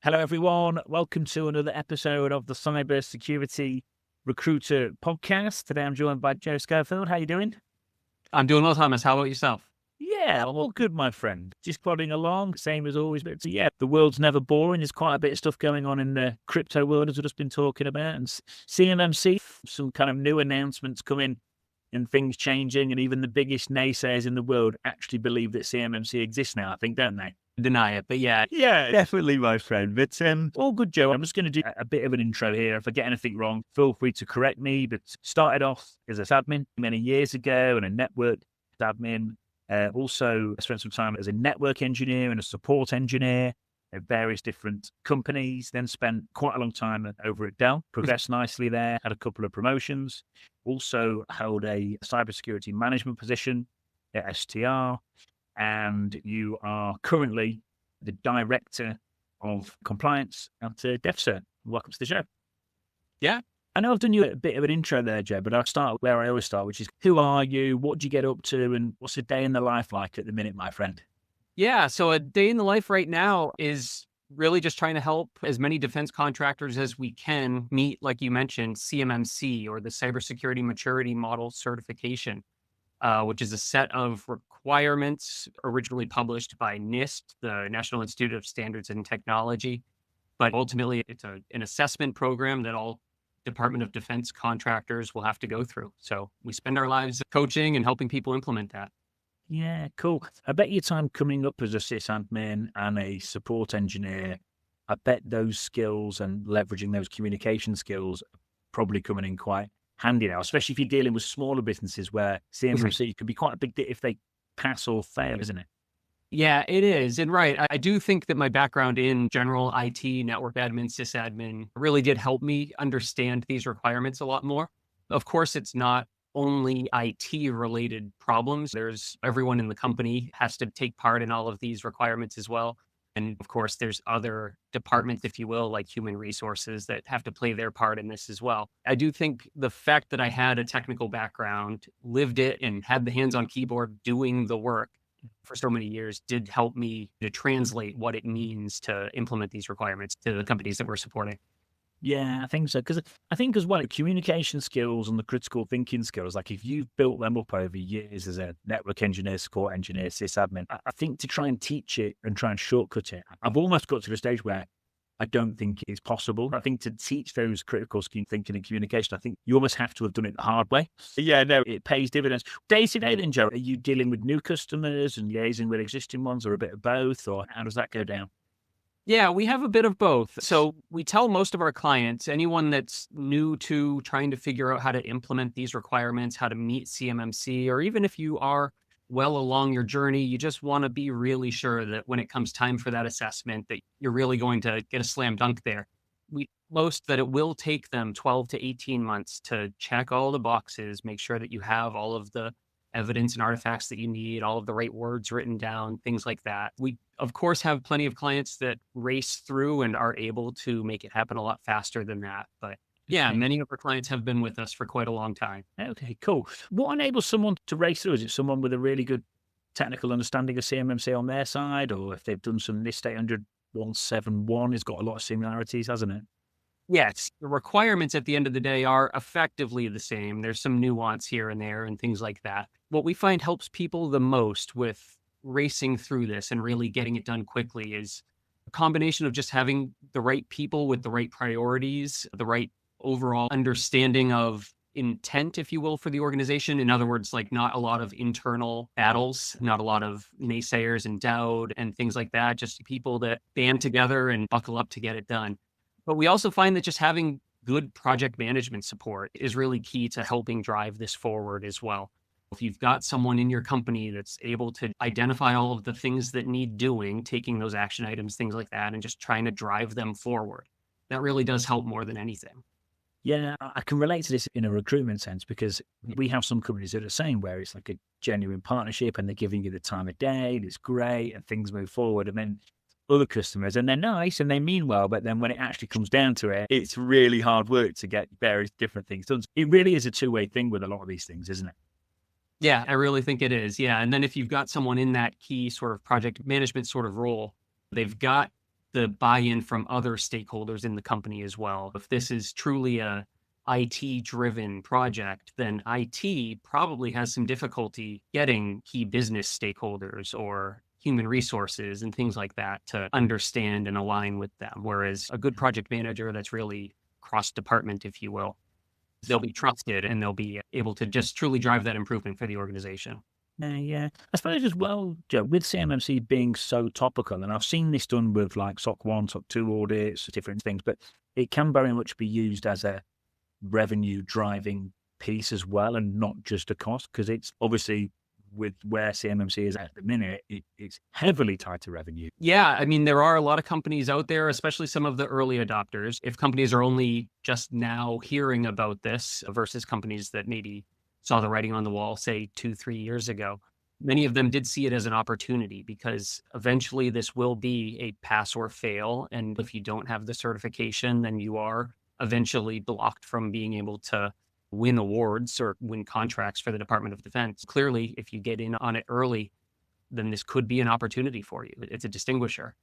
Hello, everyone. Welcome to another episode of the Cybersecurity Recruiter Podcast. Today, I'm joined by Joe Schofield. How you doing? I'm doing well, Thomas. How about yourself? Yeah, I'm all good, my friend. Just plodding along, same as always. But yeah, the world's never boring. There's quite a bit of stuff going on in the crypto world, as we've just been talking about. And CMMC, some kind of new announcements coming and things changing. And even the biggest naysayers in the world actually believe that CMMC exists now, I think, don't they? Deny it, but yeah. Yeah, definitely, my friend. But all good, Joe. I'm just going to do a bit of an intro here. If I get anything wrong, feel free to correct me. But started off as a sysadmin many years ago and a network admin. Also spent some time as a network engineer and a support engineer at various different companies. Then spent quite a long time over at Dell. Progressed nicely there. Had a couple of promotions. Also held a cybersecurity management position at STR. And you are currently the Director of Compliance at DEFCERT. Welcome to the show. Yeah. I know I've done you a bit of an intro there, Joe, but I'll start where I always start, which is who are you, what do you get up to, and what's a day in the life like at the minute, my friend? Yeah, so a day in the life right now is really just trying to help as many defense contractors as we can meet, like you mentioned, CMMC, or the Cybersecurity Maturity Model Certification, which is a set of requirements originally published by NIST, the National Institute of Standards and Technology. But ultimately, it's an assessment program that all Department of Defense contractors will have to go through. So we spend our lives coaching and helping people implement that. Yeah, cool. I bet your time coming up as a sysadmin and a support engineer, I bet those skills and leveraging those communication skills are probably coming in quite handy now, especially if you're dealing with smaller businesses where CMMC could be quite a big deal if they pass or fail, isn't it? Yeah, it is. And right, I do think that my background in general IT, network admin, sysadmin really did help me understand these requirements a lot more. Of course, it's not only IT related problems. There's everyone in the company has to take part in all of these requirements as well. And of course, there's other departments, if you will, like human resources that have to play their part in this as well. I do think the fact that I had a technical background, lived it, and had the hands on keyboard doing the work for so many years did help me to translate what it means to implement these requirements to the companies that we're supporting. Yeah, I think so. Because I think as well, communication skills and the critical thinking skills, like if you've built them up over years as a network engineer, support engineer, sysadmin, I think to try and teach it and try and shortcut it, I've almost got to the stage where I don't think it's possible. I think to teach those critical thinking and communication, I think you almost have to have done it the hard way. Yeah, no, it pays dividends. Day to day then, Joe, are you dealing with new customers and liaising with existing ones, or a bit of both, or how does that go down? Yeah, we have a bit of both. So we tell most of our clients, anyone that's new to trying to figure out how to implement these requirements, how to meet CMMC, or even if you are well along your journey, you just want to be really sure that when it comes time for that assessment, that you're really going to get a slam dunk there. We most that it will take them 12 to 18 months to check all the boxes, make sure that you have all of the evidence and artifacts that you need, all of the right words written down, things like that. We, of course, have plenty of clients that race through and are able to make it happen a lot faster than that. But yeah, many of our clients have been with us for quite a long time. Okay, cool. What enables someone to race through? Is it someone with a really good technical understanding of CMMC on their side, or if they've done some NIST 800-171, it's got a lot of similarities, hasn't it? Yes, the requirements at the end of the day are effectively the same. There's some nuance here and there and things like that. What we find helps people the most with racing through this and really getting it done quickly is a combination of just having the right people with the right priorities, the right overall understanding of intent, if you will, for the organization. In other words, like not a lot of internal battles, not a lot of naysayers and doubt and things like that, just people that band together and buckle up to get it done. But we also find that just having good project management support is really key to helping drive this forward as well. If you've got someone in your company that's able to identify all of the things that need doing, taking those action items, things like that, and just trying to drive them forward, that really does help more than anything. Yeah, I can relate to this in a recruitment sense because we have some companies that are the same, where it's like a genuine partnership and they're giving you the time of day and it's great and things move forward. And then other customers, and they're nice and they mean well, but then when it actually comes down to it, it's really hard work to get various different things done. It really is a two-way thing with a lot of these things, isn't it? Yeah, I really think it is. Yeah. And then if you've got someone in that key sort of project management sort of role, they've got the buy-in from other stakeholders in the company as well. If this is truly a IT-driven project, then IT probably has some difficulty getting key business stakeholders or human resources and things like that to understand and align with them. Whereas a good project manager that's really cross-department, if you will, they'll be trusted and they'll be able to just truly drive that improvement for the organization. Yeah. I suppose as well, Joe, with CMMC being so topical, and I've seen this done with like SOC 1, SOC 2 audits, different things, but it can very much be used as a revenue driving piece as well, and not just a cost, because it's obviously with where CMMC is at the minute, it's heavily tied to revenue. Yeah, I mean, there are a lot of companies out there, especially some of the early adopters. If companies are only just now hearing about this versus companies that maybe saw the writing on the wall, say 2-3 years ago, many of them did see it as an opportunity, because eventually this will be a pass or fail. And if you don't have the certification, then you are eventually blocked from being able to win awards or win contracts for the Department of Defense. Clearly, if you get in on it early, then this could be an opportunity for you. It's a distinguisher.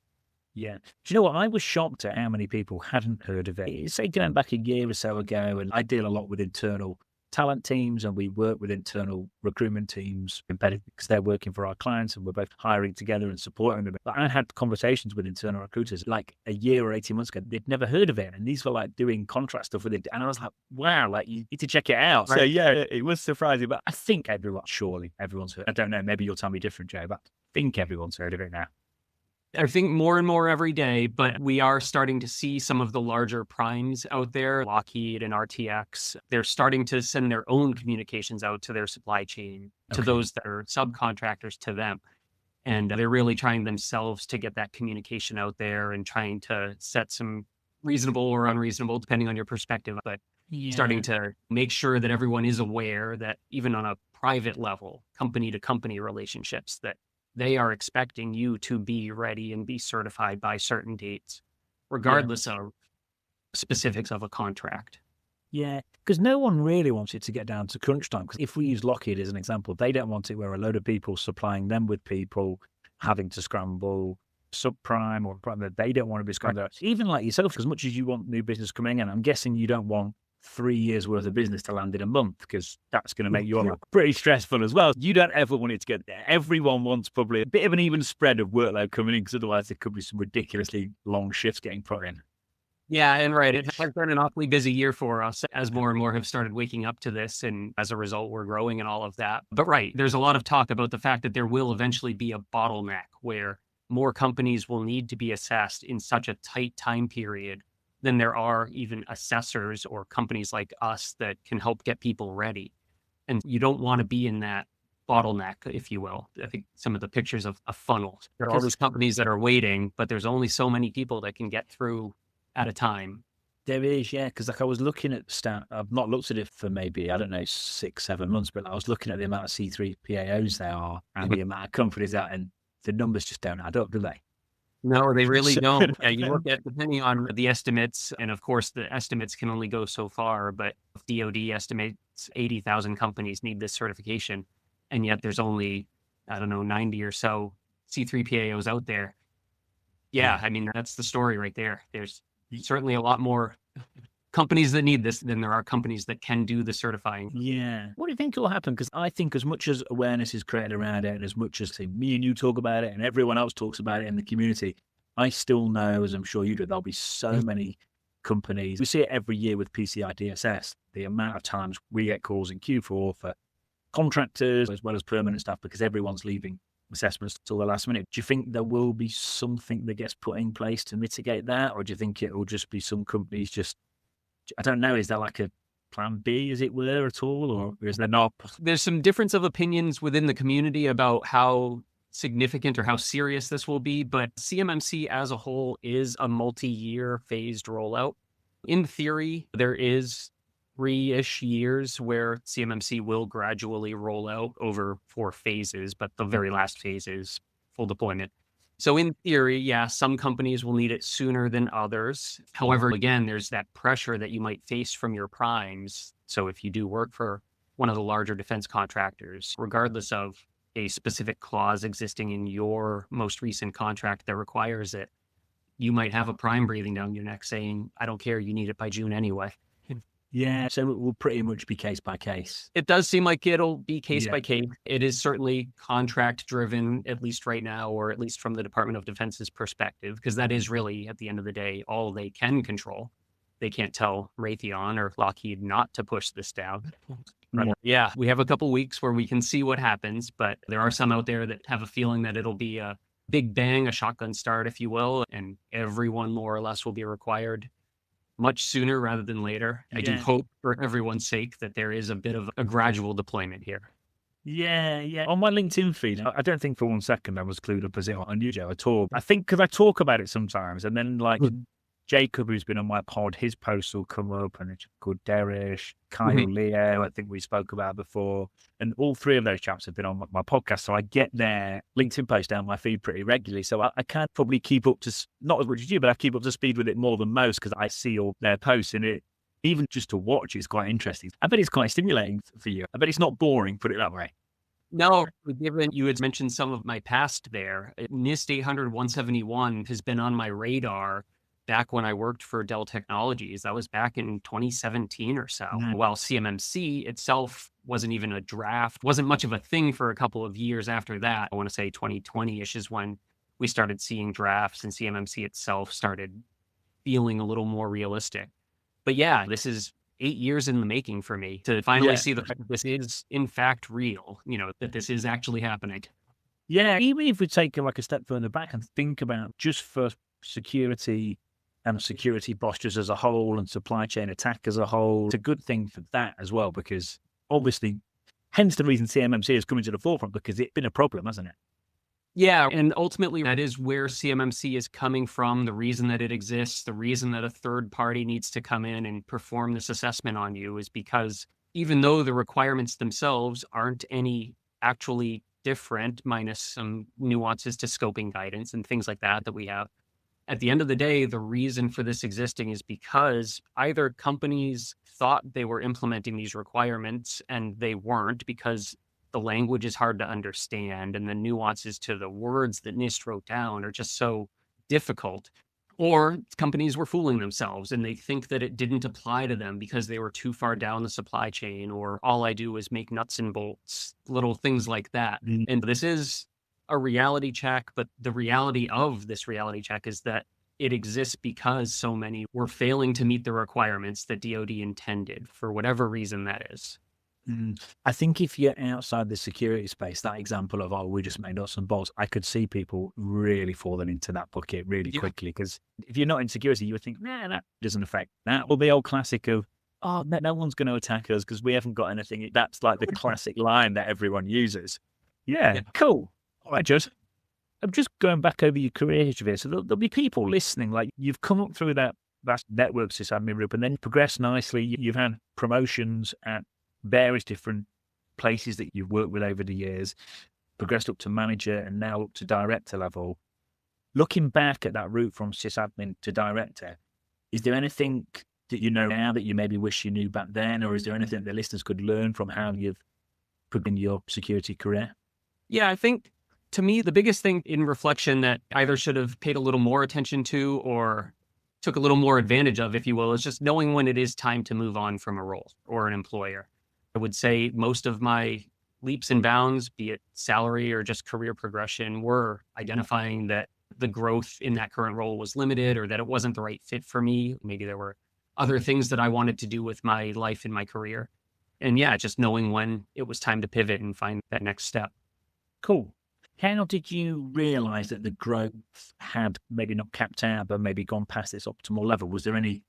Yeah. Do you know what? I was shocked at how many people hadn't heard of it. Say going back a year or so ago, and I deal a lot with internal talent teams, and we work with internal recruitment teams embedded because they're working for our clients and we're both hiring together and supporting them. But I had conversations with internal recruiters like a year or 18 months ago. They'd never heard of it. And these were like doing contract stuff with it. And I was like, wow, like you need to check it out. Right. So yeah, it was surprising. But I think everyone's heard. I don't know, maybe you'll tell me different, Joe, but I think everyone's heard of it now. I think more and more every day, but we are starting to see some of the larger primes out there, Lockheed and RTX. They're starting to send their own communications out to their supply chain, to those that are subcontractors to them. And they're really trying themselves to get that communication out there and trying to set some reasonable or unreasonable, depending on your perspective, but starting to make sure that everyone is aware that even on a private level, company to company relationships, that they are expecting you to be ready and be certified by certain dates, regardless of specifics of a contract. Yeah, because no one really wants it to get down to crunch time. Because if we use Lockheed as an example, they don't want it where a load of people supplying them with people having to scramble subprime or prime. They don't want to be scrambled. Right. Even like yourself, as much as you want new business coming in, I'm guessing you don't want 3 years worth of business to land in a month, because that's going to make your life pretty stressful as well. You don't ever want it to get there. Everyone wants probably a bit of an even spread of workload coming in, because otherwise there could be some ridiculously long shifts getting put in. Yeah, and right. It has been an awfully busy year for us as more and more have started waking up to this. And as a result, we're growing and all of that. But right, there's a lot of talk about the fact that there will eventually be a bottleneck where more companies will need to be assessed in such a tight time period than there are even assessors or companies like us that can help get people ready. And you don't want to be in that bottleneck, if you will. I think some of the pictures of a funnel. There are all these companies that are waiting, but there's only so many people that can get through at a time. There is, yeah, because like I was looking at stat. I've not looked at it for maybe, 6-7 months, but I was looking at the amount of C3 PAOs there are and the amount of companies out, and the numbers just don't add up, do they? No, they really don't. Yeah, you look at, depending on the estimates, and of course the estimates can only go so far, but DoD estimates 80,000 companies need this certification, and yet there's only, 90 or so C3 PAOs out there. Yeah, I mean, that's the story right there. There's certainly a lot more companies that need this than there are companies that can do the certifying. Yeah. What do you think will happen? Because I think as much as awareness is created around it, and as much as, say, me and you talk about it and everyone else talks about it in the community, I still know, as I'm sure you do, there'll be so many companies. We see it every year with PCI DSS, the amount of times we get calls in Q4 for contractors as well as permanent staff, because everyone's leaving assessments till the last minute. Do you think there will be something that gets put in place to mitigate that? Or do you think it will just be some companies just, I don't know, is there like a plan B, as it were, at all, or is there not? There's some difference of opinions within the community about how significant or how serious this will be, but CMMC as a whole is a multi-year phased rollout. In theory, there is 3-ish years where CMMC will gradually roll out over 4 phases, but the very last phase is full deployment. So in theory, yeah, some companies will need it sooner than others. However, again, there's that pressure that you might face from your primes. So if you do work for one of the larger defense contractors, regardless of a specific clause existing in your most recent contract that requires it, you might have a prime breathing down your neck saying, I don't care, you need it by June anyway. Yeah, so it will pretty much be case by case. It does seem like it'll be case by case. It is certainly contract driven, at least right now, or at least from the Department of Defense's perspective, because that is really, at the end of the day, all they can control. They can't tell Raytheon or Lockheed not to push this down. Yeah, we have a couple weeks where we can see what happens, but there are some out there that have a feeling that it'll be a big bang, a shotgun start, if you will, and everyone more or less will be required much sooner rather than later. I do hope for everyone's sake that there is a bit of a gradual deployment here. Yeah. On my LinkedIn feed, I don't think for one second I was clued up as it on you, Joe, at all. I think because I talk about it sometimes, and then like Jacob, who's been on my pod, his posts will come up, and it's called Derish, Kyle Leo, I think we spoke about before. And all three of those chaps have been on my podcast. So I get their LinkedIn posts down my feed pretty regularly. So I can't probably keep up to, not as much as you, but I keep up to speed with it more than most because I see all their posts, and it, even just to watch, it's quite interesting. I bet it's quite stimulating for you. I bet it's not boring, put it that way. No, given you had mentioned some of my past there, NIST 800-171 has been on my radar back when I worked for Dell Technologies. That was back in 2017 or so. While CMMC itself wasn't even a draft, wasn't much of a thing for a couple of years after that. I want to say 2020-ish is when we started seeing drafts and CMMC itself started feeling a little more realistic. But yeah, this is 8 years in the making for me to finally see that this is in fact real, that this is actually happening. Yeah, even if we take like a step further back and think about just for security and security postures as a whole and supply chain attack as a whole, it's a good thing for that as well, because obviously, hence the reason CMMC is coming to the forefront, because it's been a problem, hasn't it? Yeah, and ultimately that is where CMMC is coming from, the reason that it exists, the reason that a third party needs to come in and perform this assessment on you is because even though the requirements themselves aren't any actually different, minus some nuances to scoping guidance and things like that we have, at the end of the day, the reason for this existing is because either companies thought they were implementing these requirements and they weren't because the language is hard to understand and the nuances to the words that NIST wrote down are just so difficult, or companies were fooling themselves and they think that it didn't apply to them because they were too far down the supply chain, or all I do is make nuts and bolts, little things like that. And this is a reality check, but the reality of this reality check is that it exists because so many were failing to meet the requirements that DoD intended for whatever reason that is. I think if you're outside the security space, that example of, we just made nuts and bolts, I could see people really falling into that bucket really quickly. Because if you're not in security, you would think, that doesn't affect that. Or the old classic of, no one's going to attack us because we haven't got anything. That's like the classic line that everyone uses. Yeah. Cool. All right, Judge. I'm just going back over your career history here. So there'll be people listening, like you've come up through that vast network sysadmin route and then progressed nicely. You've had promotions at various different places that you've worked with over the years, progressed up to manager and now up to director level. Looking back at that route from sysadmin to director, is there anything that you know now that you maybe wish you knew back then, or is there anything that listeners could learn from how you've put in your security career? Yeah, I think to me, the biggest thing in reflection that either should have paid a little more attention to or took a little more advantage of, if you will, is just knowing when it is time to move on from a role or an employer. I would say most of my leaps and bounds, be it salary or just career progression, were identifying that the growth in that current role was limited or that it wasn't the right fit for me. Maybe there were other things that I wanted to do with my life and my career. And yeah, just knowing when it was time to pivot and find that next step. Cool. How did you realize that the growth had maybe not capped out, but maybe gone past this optimal level? Was there any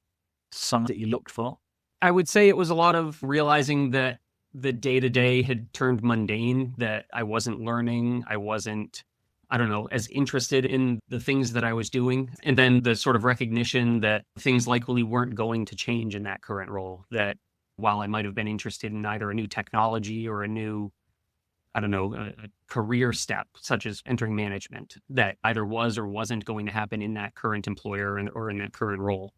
signs that you looked for? I would say it was a lot of realizing that the day-to-day had turned mundane, that I wasn't learning, I wasn't, as interested in the things that I was doing. And then the sort of recognition that things likely weren't going to change in that current role, that while I might have been interested in either a new technology or a new, a career step, such as entering management, that either was or wasn't going to happen in that current employer or in that current role.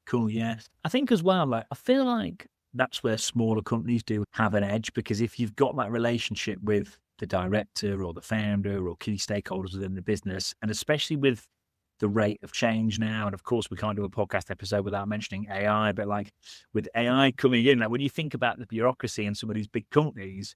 Cool, yeah. I think as well, I feel like that's where smaller companies do have an edge, because if you've got that relationship with the director or the founder or key stakeholders within the business, and especially with the rate of change now. And of course, we can't do a podcast episode without mentioning AI, but like with AI coming in, like when you think about the bureaucracy in some of these big companies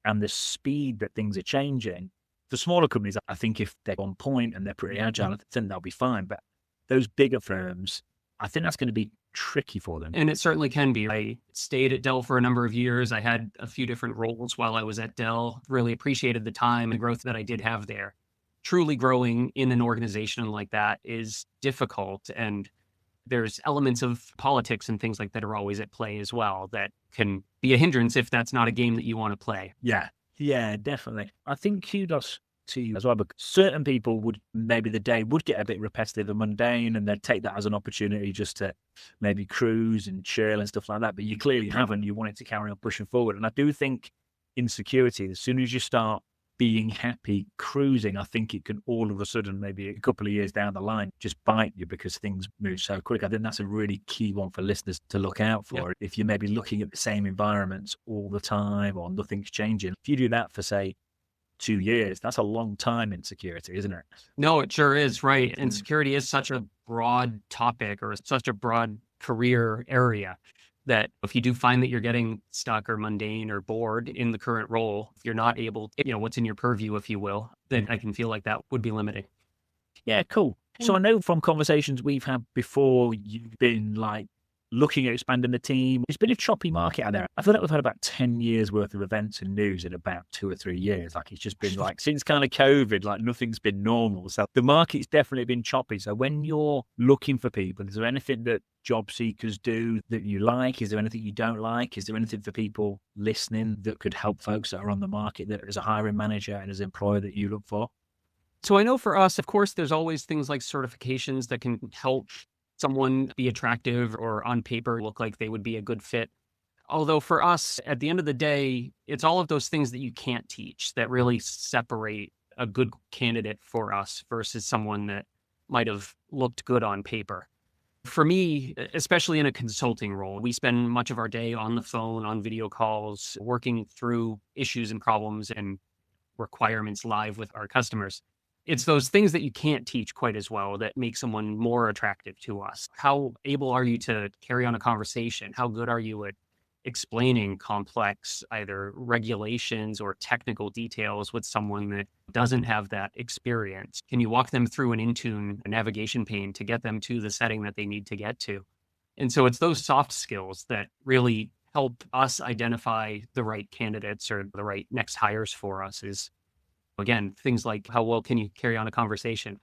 and the speed that things are changing, the smaller companies, I think if they're on point and they're pretty agile, I think they'll be fine. But those bigger firms, I think that's going to be tricky for them. And it certainly can be. I stayed at Dell for a number of years. I had a few different roles while I was at Dell, really appreciated the time and growth that I did have there. Truly growing in an organization like that is difficult. And there's elements of politics and things like that are always at play as well that can be a hindrance if that's not a game that you want to play. Yeah, definitely. I think kudos to you as well, because certain people would, maybe the day would get a bit repetitive and mundane and they'd take that as an opportunity just to maybe cruise and chill and stuff like that. But you clearly haven't. You wanted to carry on pushing forward. And I do think in security, as soon as you start being happy cruising, I think it can all of a sudden, maybe a couple of years down the line, just bite you because things move so quick. I think that's a really key one for listeners to look out for. If you're maybe looking at the same environments all the time or nothing's changing, if you do that for, say, 2 years, that's a long time in security, isn't it? No, it sure is, right. And security is such a broad topic or such a broad career area that if you do find that you're getting stuck or mundane or bored in the current role, if you're not able, what's in your purview, if you will, then I can feel like that would be limiting. Yeah, cool. So I know from conversations we've had before, you've been like looking at expanding the team. It's been a choppy market out there. I feel like we've had about 10 years worth of events and news in about 2 or 3 years. Like it's just been like, since kind of COVID, like nothing's been normal. So the market's definitely been choppy. So when you're looking for people, is there anything that job seekers do that you like? Is there anything you don't like? Is there anything for people listening that could help folks that are on the market that as a hiring manager and as an employer that you look for? So I know for us, of course, there's always things like certifications that can help someone be attractive or on paper look like they would be a good fit. Although for us, at the end of the day, it's all of those things that you can't teach that really separate a good candidate for us versus someone that might have looked good on paper. For me, especially in a consulting role, we spend much of our day on the phone, on video calls, working through issues and problems and requirements live with our customers. It's those things that you can't teach quite as well that make someone more attractive to us. How able are you to carry on a conversation? How good are you at explaining complex either regulations or technical details with someone that doesn't have that experience? Can you walk them through an Intune navigation pane to get them to the setting that they need to get to? And so it's those soft skills that really help us identify the right candidates or the right next hires for us. Is again, things like how well can you carry on a conversation?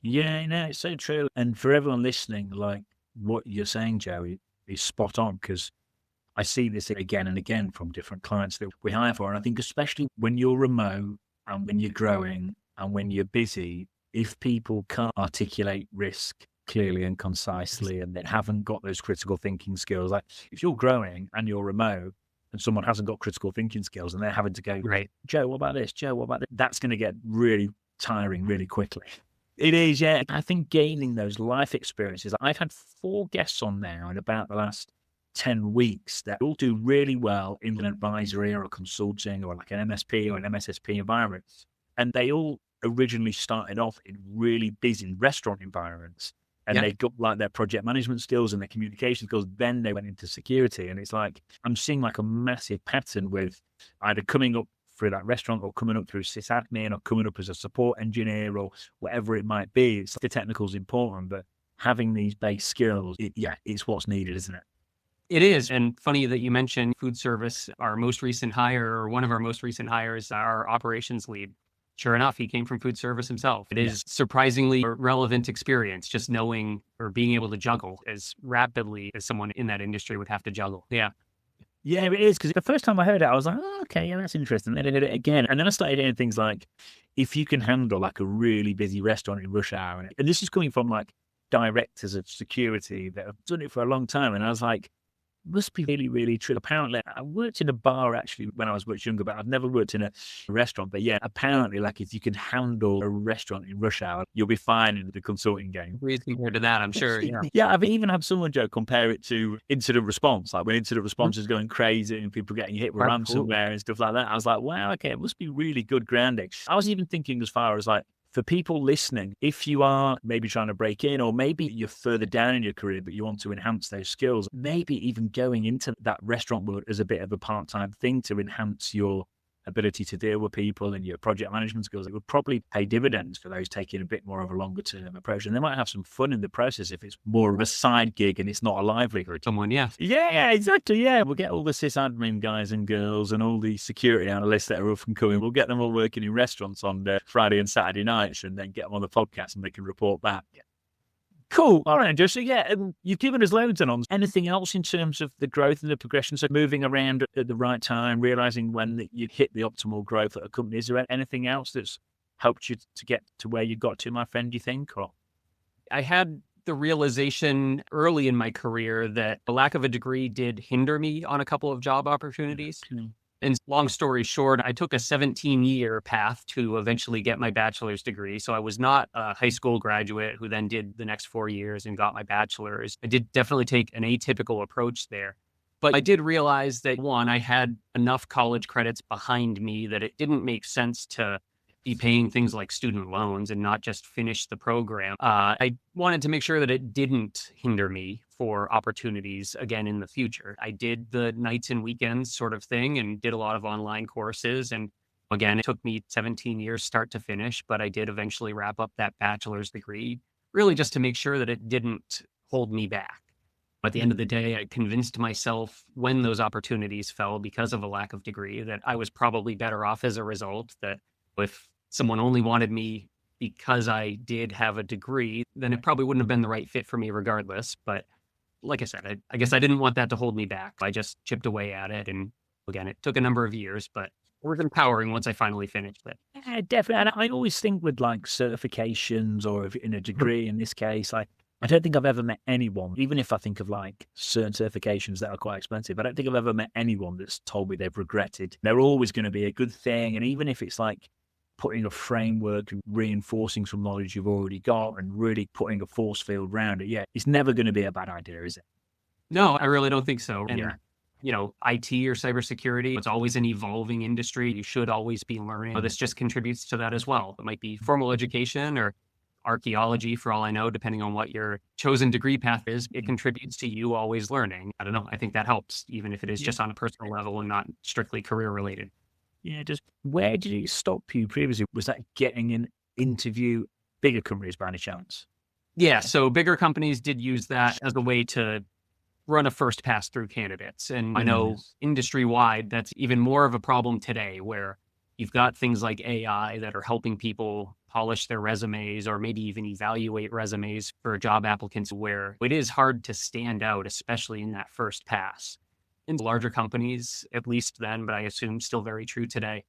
Yeah, no, it's so true. And for everyone listening, like what you're saying, Joe, is spot on, because I see this again and again from different clients that we hire for. And I think especially when you're remote and when you're growing and when you're busy, if people can't articulate risk clearly and concisely and they haven't got those critical thinking skills, like if you're growing and you're remote, and someone hasn't got critical thinking skills and they're having to go, right, Joe, what about this? Joe, what about this? That's going to get really tiring really quickly. It is, yeah. I think gaining those life experiences. I've had 4 guests on now in about the last 10 weeks that all do really well in an advisory or a consulting or like an MSP or an MSSP environment. And they all originally started off in really busy restaurant environments. And they got like their project management skills and their communication skills. Then they went into security. And it's like, I'm seeing like a massive pattern with either coming up through that restaurant or coming up through sysadmin or coming up as a support engineer or whatever it might be. It's the technical is important, but having these base skills, it's what's needed, isn't it? It is. And funny that you mentioned food service. Our most recent hire, or one of our most recent hires, our operations lead. Sure enough, he came from food service himself. It is surprisingly relevant experience, just knowing or being able to juggle as rapidly as someone in that industry would have to juggle. Yeah. Yeah, it is. Because the first time I heard it, I was like, oh, okay, yeah, that's interesting. Then I did it again. And then I started hearing things like, if you can handle like a really busy restaurant in rush hour, and this is coming from like directors of security that have done it for a long time. And I was like, must be really, really true. Apparently, I worked in a bar actually when I was much younger, but I've never worked in a restaurant. But yeah, apparently, like if you can handle a restaurant in rush hour, you'll be fine in the consulting game. Compared to that, I'm sure. Yeah. Yeah, I've even had someone, Joe, compare it to incident response. Like when incident response is going crazy and people getting hit with ransomware and stuff like that. I was like, wow, okay, it must be really good grounding. I was even thinking as far as like For people listening, if you are maybe trying to break in, or maybe you're further down in your career, but you want to enhance those skills, maybe even going into that restaurant world as a bit of a part-time thing to enhance your ability to deal with people and your project management skills, it would probably pay dividends for those taking a bit more of a longer term approach. And they might have some fun in the process if it's more of a side gig and it's not a livelihood. Someone, yeah. Yeah, exactly. Yeah. We'll get all the sysadmin guys and girls and all the security analysts that are up and coming. We'll get them all working in restaurants on Friday and Saturday nights and then get them on the podcast and they can report back. Cool. All right, Joe. So yeah, you've given us loads on. Anything else in terms of the growth and the progression? So moving around at the right time, realizing when you hit the optimal growth at a company. Is there anything else that's helped you to get to where you got to, my friend, do you think? Or I had the realization early in my career that the lack of a degree did hinder me on a couple of job opportunities. Mm-hmm. And long story short, I took a 17-year path to eventually get my bachelor's degree. So I was not a high school graduate who then did the next 4 years and got my bachelor's. I did definitely take an atypical approach there. But I did realize that, one, I had enough college credits behind me that it didn't make sense to be paying things like student loans and not just finish the program. I wanted to make sure that it didn't hinder me for opportunities again in the future. I did the nights and weekends sort of thing and did a lot of online courses. And again, it took me 17 years start to finish, but I did eventually wrap up that bachelor's degree, really just to make sure that it didn't hold me back. At the end of the day, I convinced myself when those opportunities fell because of a lack of degree that I was probably better off as a result, that if someone only wanted me because I did have a degree, then it probably wouldn't have been the right fit for me regardless. But like I said, I guess I didn't want that to hold me back. I just chipped away at it. And again, it took a number of years, but it was empowering once I finally finished it. Yeah, definitely. And I always think with like certifications or in a degree, in this case, I don't think I've ever met anyone, even if I think of like certain certifications that are quite expensive, I don't think I've ever met anyone that's told me they've regretted. They're always going to be a good thing. And even if it's like putting a framework and reinforcing some knowledge you've already got and really putting a force field around it, yeah, it's never going to be a bad idea, is it? No, I really don't think so. And, yeah. You know, IT or cybersecurity, it's always an evolving industry. You should always be learning. This just contributes to that as well. It might be formal education or archaeology, for all I know, depending on what your chosen degree path is. It contributes to you always learning. I don't know. I think that helps, even if it is just on a personal level and not strictly career related. Yeah, just where did it stop you previously? Was that getting an interview bigger companies by any chance? Yeah, so bigger companies did use that as a way to run a first pass through candidates. And I know industry-wide, that's even more of a problem today, where you've got things like AI that are helping people polish their resumes or maybe even evaluate resumes for job applicants, where it is hard to stand out, especially in that first pass. In larger companies, at least then, but I assume still very true today,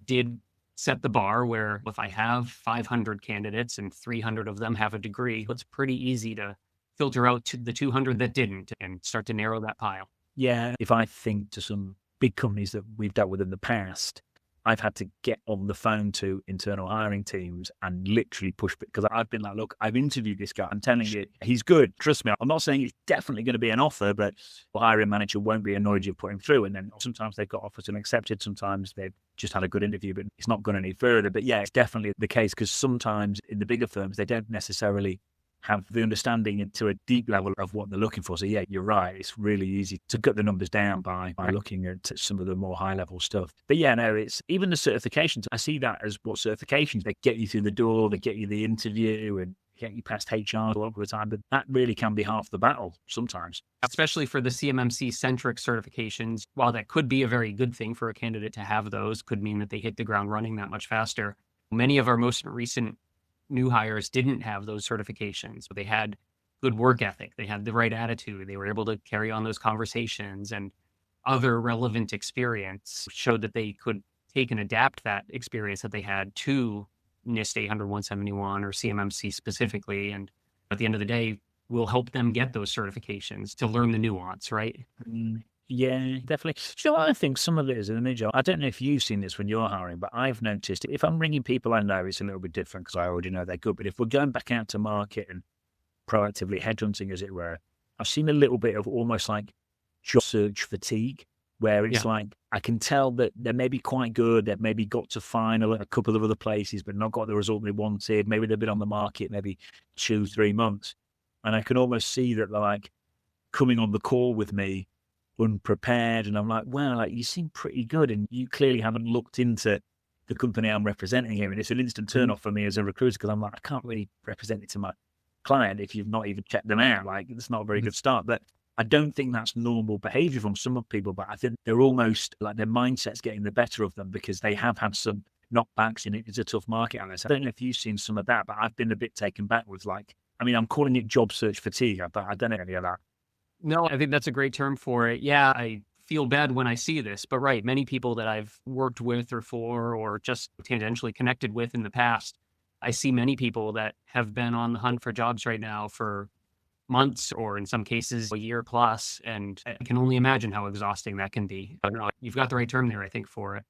did set the bar where if I have 500 candidates and 300 of them have a degree, it's pretty easy to filter out to the 200 that didn't and start to narrow that pile. Yeah, if I think to some big companies that we've dealt with in the past, I've had to get on the phone to internal hiring teams and literally push, because I've been like, look, I've interviewed this guy. I'm telling you, he's good. Trust me. I'm not saying it's definitely going to be an offer, but the hiring manager won't be annoyed you put him through. And then sometimes they've got offers and accepted. Sometimes they've just had a good interview, but it's not going any further. But yeah, it's definitely the case, because sometimes in the bigger firms, they don't necessarily have the understanding to a deep level of what they're looking for. So yeah, you're right. It's really easy to cut the numbers down by looking at some of the more high level stuff. But yeah, no, it's even the certifications. I see that as what certifications, they get you through the door, they get you the interview and get you past HR a lot of the time. But that really can be half the battle sometimes. Especially for the CMMC centric certifications, while that could be a very good thing for a candidate to have those, could mean that they hit the ground running that much faster. Many of our most recent new hires didn't have those certifications. They had good work ethic. They had the right attitude. They were able to carry on those conversations, and other relevant experience showed that they could take and adapt that experience that they had to NIST 800-171 or CMMC specifically. And at the end of the day, we'll help them get those certifications to learn the nuance, right? Yeah, definitely. So I think some of it is in the job. I don't know if you've seen this when you're hiring, but I've noticed if I'm ringing people I know, it's a little bit different because I already know they're good. But if we're going back out to market and proactively headhunting, as it were, I've seen a little bit of almost like job search fatigue, where it's like, I can tell that they're maybe quite good. They've maybe got to final a couple of other places, but not got the result they wanted. Maybe they've been on the market maybe 2-3 months. And I can almost see that they're like coming on the call with me unprepared. And I'm like, well, like, you seem pretty good. And you clearly haven't looked into the company I'm representing here. And it's an instant turn off for me as a recruiter, because I'm like, I can't really represent it to my client if you've not even checked them out. Like, it's not a very good start. But I don't think that's normal behavior from some people, but I think they're almost like their mindset's getting the better of them because they have had some knockbacks in it. It's a tough market on this. I don't know if you've seen some of that, but I've been a bit taken back with, like, I mean, I'm calling it job search fatigue, but I don't know any of that. No, I think that's a great term for it. Yeah, I feel bad when I see this, but right, many people that I've worked with or for, or just tangentially connected with in the past, I see many people that have been on the hunt for jobs right now for months, or in some cases a year plus. And I can only imagine how exhausting that can be. I don't know, you've got the right term there, I think, for it.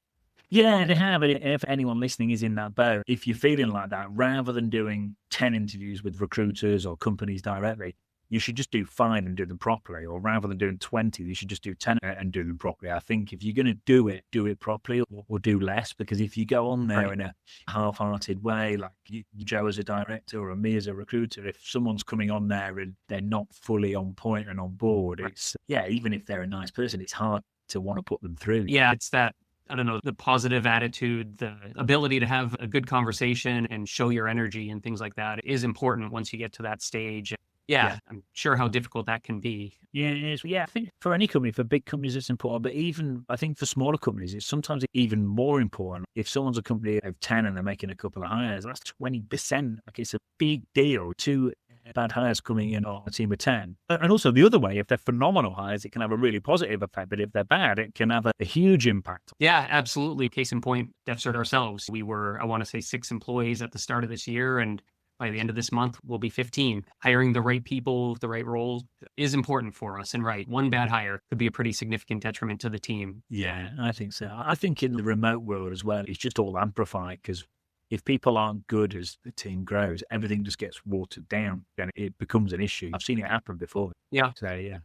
Yeah, they have. If anyone listening is in that boat, if you're feeling like that, rather than doing 10 interviews with recruiters or companies directly, you should just do 5 and do them properly. Or rather than doing 20, you should just do 10 and do them properly. I think if you're going to do it properly, or do less. Because if you go on there in a half-hearted way, like Joe as a director or me as a recruiter, if someone's coming on there and they're not fully on point and on board, it's, even if they're a nice person, it's hard to want to put them through. Yeah, it's that, I don't know, the positive attitude, the ability to have a good conversation and show your energy and things like that is important once you get to that stage. Yeah, I'm sure how difficult that can be. Yeah, it is. Yeah, I think for any company, for big companies, it's important. But even, I think for smaller companies, it's sometimes even more important. If someone's a company of 10 and they're making a couple of hires, that's 20%. Like, it's a big deal. 2 bad hires coming in on a team of 10. And also the other way, if they're phenomenal hires, it can have a really positive effect. But if they're bad, it can have a huge impact. Yeah, absolutely. Case in point, DEFCERT ourselves. We were, I want to say, 6 employees at the start of this year. And by the end of this month, we'll be 15. Hiring the right people, the right roles is important for us. And right, one bad hire could be a pretty significant detriment to the team. Yeah, I think so. I think in the remote world as well, it's just all amplified, because if people aren't good as the team grows, everything just gets watered down and it becomes an issue. I've seen it happen before. Yeah. So, yeah.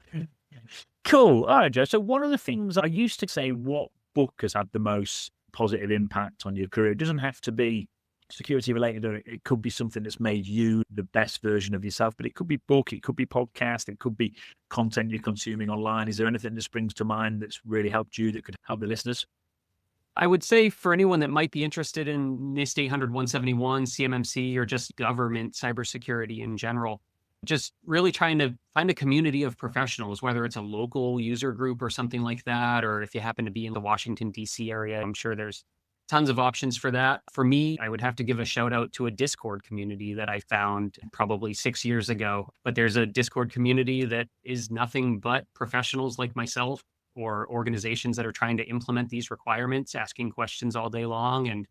Cool. All right, Joe. So one of the things I used to say, what book has had the most positive impact on your career? It doesn't have to be security related, or it could be something that's made you the best version of yourself, but it could be book, it could be podcast, it could be content you're consuming online. Is there anything that springs to mind that's really helped you that could help the listeners? I would say for anyone that might be interested in NIST 800-171, CMMC, or just government cybersecurity in general, just really trying to find a community of professionals, whether it's a local user group or something like that, or if you happen to be in the Washington, D.C. area, I'm sure there's tons of options for that. For me, I would have to give a shout out to a Discord community that I found probably 6 years ago. But there's a Discord community that is nothing but professionals like myself, or organizations that are trying to implement these requirements, asking questions all day long. And,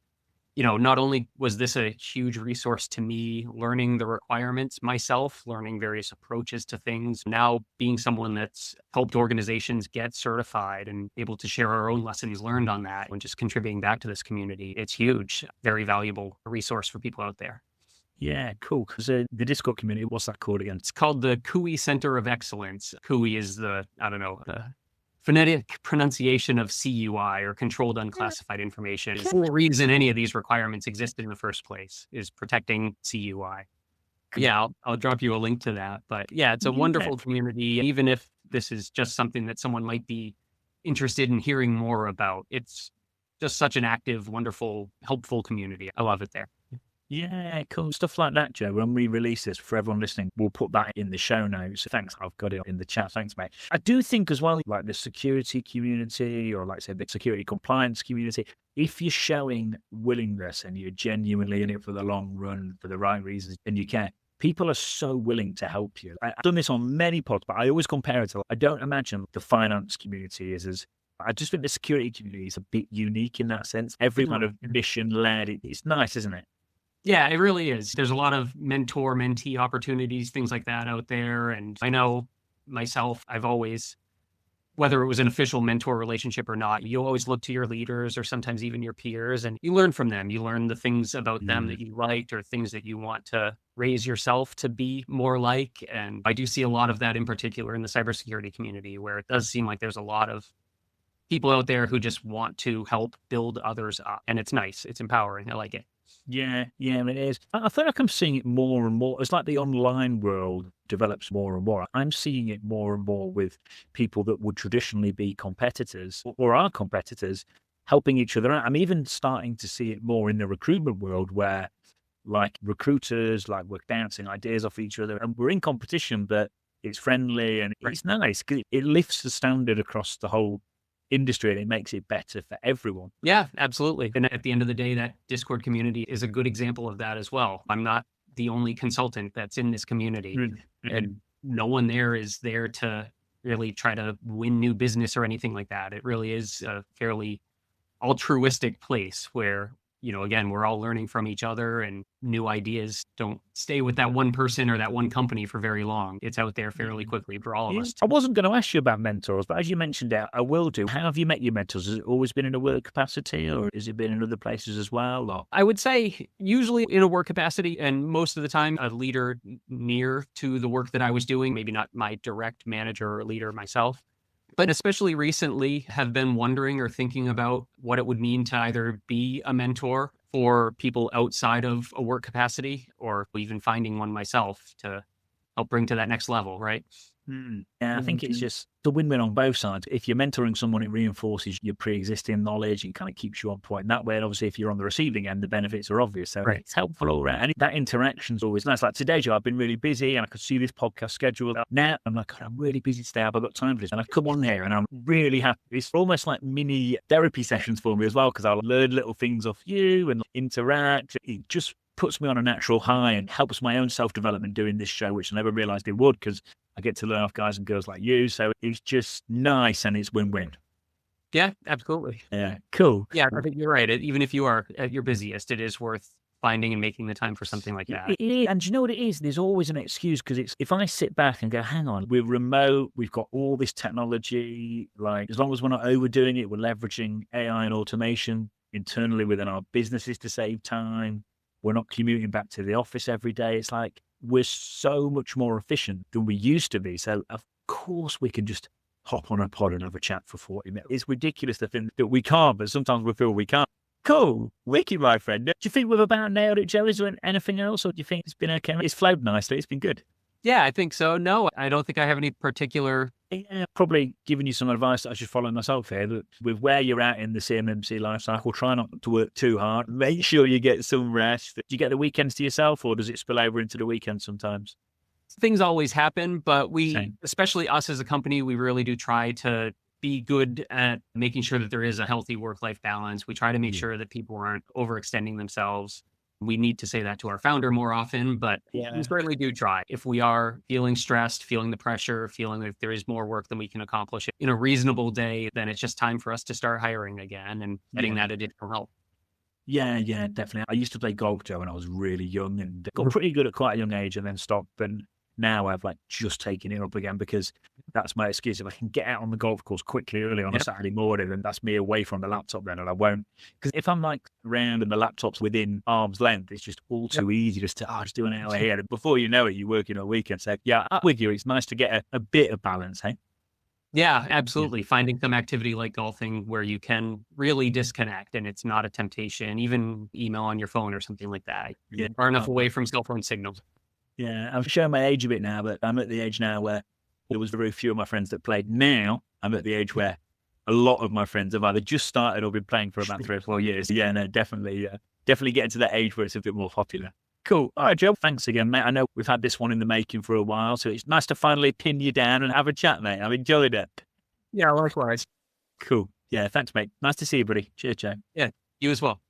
you know, not only was this a huge resource to me learning the requirements myself, learning various approaches to things, now being someone that's helped organizations get certified and able to share our own lessons learned on that and just contributing back to this community. It's huge, very valuable resource for people out there. Yeah, cool. So the Discord community, what's that called again? It's called the CUI Center of Excellence. CUI is the phonetic pronunciation of CUI, or controlled unclassified information. It's the reason any of these requirements existed in the first place, is protecting CUI. Yeah, I'll drop you a link to that. But yeah, it's a wonderful community. Even if this is just something that someone might be interested in hearing more about, it's just such an active, wonderful, helpful community. I love it there. Yeah, cool. Stuff like that, Joe. When we release this, for everyone listening, we'll put that in the show notes. Thanks. I've got it in the chat. Thanks, mate. I do think as well, like the security community, or like say the security compliance community, if you're showing willingness and you're genuinely in it for the long run, for the right reasons, and you care, people are so willing to help you. I've done this on many pods, but I always compare it to, I don't imagine the finance community is as, I just think the security community is a bit unique in that sense. Every kind of mission-led, it's nice, isn't it? Yeah, it really is. There's a lot of mentor-mentee opportunities, things like that out there. And I know myself, I've always, whether it was an official mentor relationship or not, you always look to your leaders or sometimes even your peers, and you learn from them. You learn the things about them that you liked, or things that you want to raise yourself to be more like. And I do see a lot of that in particular in the cybersecurity community, where it does seem like there's a lot of people out there who just want to help build others up. And it's nice. It's empowering. I like it. Yeah, it is. I feel like I'm seeing it more and more. It's like the online world develops more and more. I'm seeing it more and more with people that would traditionally be competitors or are competitors helping each other out. I'm even starting to see it more in the recruitment world where like recruiters, like we're bouncing ideas off each other and we're in competition, but it's friendly and it's nice because it lifts the standard across the whole industry and it makes it better for everyone. Yeah, absolutely. And at the end of the day, that Discord community is a good example of that as well. I'm not the only consultant that's in this community, and no one there is there to really try to win new business or anything like that. It really is a fairly altruistic place where, again, we're all learning from each other and new ideas don't stay with that one person or that one company for very long. It's out there fairly quickly for all of us. I wasn't going to ask you about mentors, but as you mentioned it, I will do. How have you met your mentors? Has it always been in a work capacity or has it been in other places as well? Or? I would say usually in a work capacity and most of the time a leader near to the work that I was doing, maybe not my direct manager or leader myself. But especially recently have been wondering or thinking about what it would mean to either be a mentor for people outside of a work capacity or even finding one myself to help bring to that next level, right? Yeah, I think it's just a win-win on both sides. If you're mentoring someone, it reinforces your pre-existing knowledge. It kind of keeps you on point that way. And obviously, if you're on the receiving end, the benefits are obvious. So it's helpful all around. And that interaction's always nice. Like today, Joe, I've been really busy and I could see this podcast schedule. Now I'm like, God, I'm really busy today. Have I got time for this? And I come on here and I'm really happy. It's almost like mini therapy sessions for me as well, because I'll learn little things off you and interact. It just puts me on a natural high and helps my own self-development doing this show, which I never realized it would, because I get to learn off guys and girls like you. So it's just nice and it's win-win. Yeah, absolutely. Yeah, cool. Yeah, I think you're right. Even if you are at your busiest, it is worth finding and making the time for something like that. It is. And do you know what it is? There's always an excuse, because it's if I sit back and go, hang on, we're remote, we've got all this technology, like as long as we're not overdoing it, we're leveraging AI and automation internally within our businesses to save time. We're not commuting back to the office every day. It's like we're so much more efficient than we used to be. So, of course, we can just hop on a pod and have a chat for 40 minutes. It's ridiculous to think that we can't, but sometimes we feel we can't. Cool. Wicked, my friend. Do you think we've about nailed it, Joe? Is there anything else, or do you think it's been okay? It's flowed nicely. It's been good. Yeah, I think so. No, I don't think I have any particular... Yeah, probably giving you some advice that I should follow myself here. That with where you're at in the CMMC life cycle, try not to work too hard. Make sure you get some rest. Do you get the weekends to yourself, or does it spill over into the weekend sometimes? Things always happen, but especially us as a company, we really do try to be good at making sure that there is a healthy work-life balance. We try to make sure that people aren't overextending themselves. We need to say that to our founder more often, but we certainly do try. If we are feeling stressed, feeling the pressure, feeling like there is more work than we can accomplish in a reasonable day, then it's just time for us to start hiring again and getting that additional help. Yeah, definitely. I used to play golf, Joe, when I was really young and got pretty good at quite a young age and then stopped. But now I've just taken it up again, because that's my excuse. If I can get out on the golf course quickly early on a Saturday morning, then that's me away from the laptop then, and I won't. Because if I'm around and the laptop's within arm's length, it's just all too easy just to just do an hour here. And before you know it, you're working a weekend. So yeah, I'm with you. It's nice to get a bit of balance, hey? Yeah, absolutely. Finding some activity like golfing where you can really disconnect and it's not a temptation, even email on your phone or something like that. You're far enough away from cell phone signals. Yeah, I'm showing my age a bit now, but I'm at the age now where there was very few of my friends that played. Now I'm at the age where a lot of my friends have either just started or been playing for about 3 or 4 years. Yeah, no, definitely getting to that age where it's a bit more popular. Cool. All right, Joe, thanks again, mate. I know we've had this one in the making for a while, so it's nice to finally pin you down and have a chat, mate. I've enjoyed it. Yeah, likewise. Cool. Yeah, thanks, mate. Nice to see you, buddy. Cheers, Joe. Yeah, you as well.